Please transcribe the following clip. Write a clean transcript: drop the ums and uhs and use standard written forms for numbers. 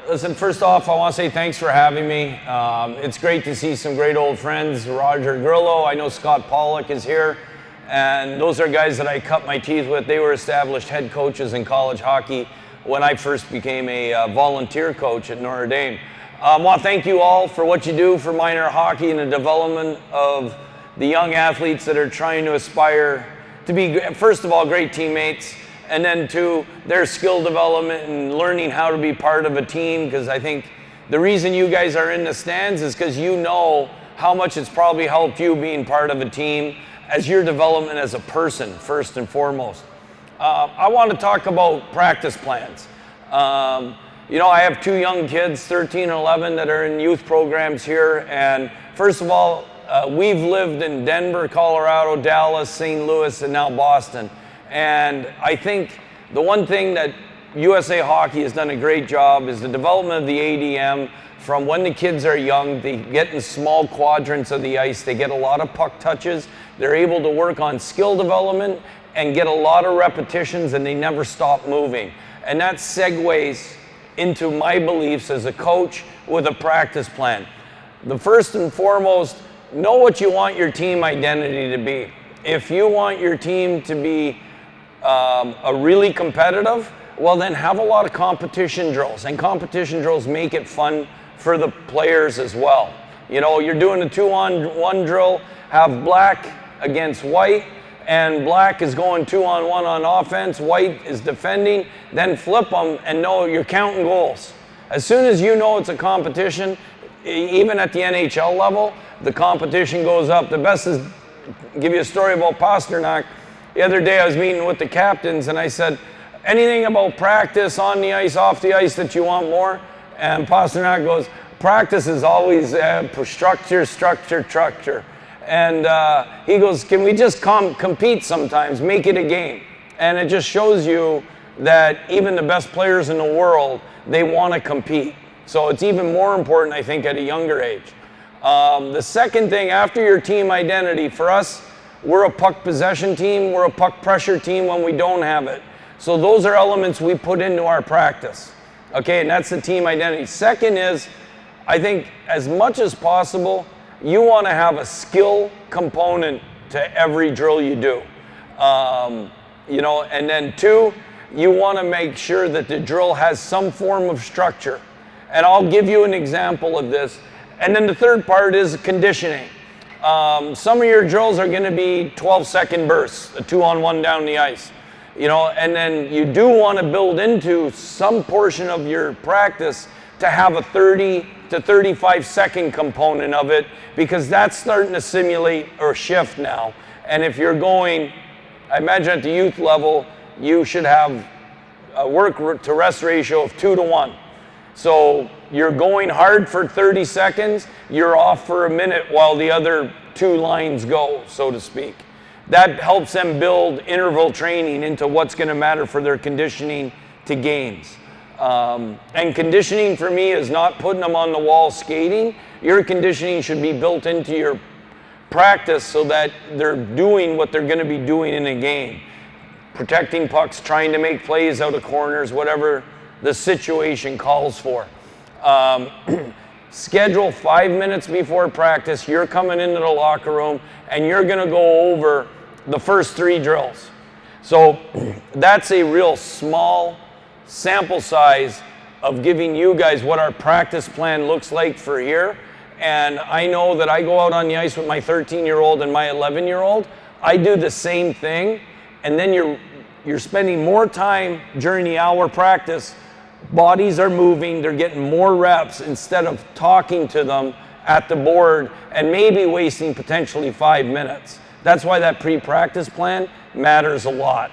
Listen, first off, I want to say thanks for having me. It's great to see some great old friends. Roger Grillo, I know Scott Pollock is here, and those are guys that I cut my teeth with. They were established head coaches in college hockey when I first became a volunteer coach at Notre Dame. I want to thank you all for what you do for minor hockey and the development of the young athletes that are trying to aspire to be, first of all, great teammates, and then to their skill development and learning how to be part of a team, because I think the reason you guys are in the stands is because you know how much it's probably helped you being part of a team as your development as a person, first and foremost. I want to talk about practice plans. You know, I have two young kids, 13 and 11, that are in youth programs here, and first of all, we've lived in Denver, Colorado, Dallas, St. Louis, and now Boston. And I think the one thing that USA Hockey has done a great job is the development of the ADM. From when the kids are young, they get in small quadrants of the ice, they get a lot of puck touches, they're able to work on skill development and get a lot of repetitions, and they never stop moving. And that segues into my beliefs as a coach with a practice plan. The first and foremost, know what you want your team identity to be. If you want your team to be a really competitive, well then have a lot of competition drills, and competition drills make it fun for the players as well. You know, you're doing a 2-on-1 drill, have black against white, and black is going 2-on-1 on offense, white is defending, then flip them and know you're counting goals. As soon as you know it's a competition, even at the NHL level, the competition goes up. The best is, give you a story about Pasternak. The other day I was meeting with the captains and I said, anything about practice, on the ice, off the ice that you want more? And Pasternak goes, practice is always structure. And he goes, can we just compete sometimes, make it a game? And it just shows you that even the best players in the world, they want to compete. So it's even more important, I think, at a younger age. The second thing, after your team identity, for us, we're a puck possession team, we're a puck pressure team when we don't have it. So those are elements we put into our practice. Okay, and that's the team identity. Second is, I think as much as possible, you want to have a skill component to every drill you do. You know, and then two, you want to make sure that the drill has some form of structure. And I'll give you an example of this. And then the third part is conditioning. Some of your drills are going to be 12-second bursts, a 2-on-1 down the ice. You know, and then you do want to build into some portion of your practice to have a 30 to 35-second component of it, because that's starting to simulate or shift now. And if you're going, I imagine at the youth level, you should have a work to rest ratio of 2 to 1. So you're going hard for 30 seconds, you're off for a minute while the other two lines go, so to speak. That helps them build interval training into what's going to matter for their conditioning to games. And conditioning for me is not putting them on the wall skating. Your conditioning should be built into your practice so that they're doing what they're going to be doing in a game. Protecting pucks, trying to make plays out of corners, whatever the situation calls for. Schedule 5 minutes before practice, you're coming into the locker room and you're going to go over the first 3 drills. So that's a real small sample size of giving you guys what our practice plan looks like for here. And I know that I go out on the ice with my 13-year-old and my 11-year-old. I do the same thing, and then you're spending more time during the hour practice. Bodies are moving, they're getting more reps instead of talking to them at the board and maybe wasting potentially 5 minutes. That's why that pre-practice plan matters a lot.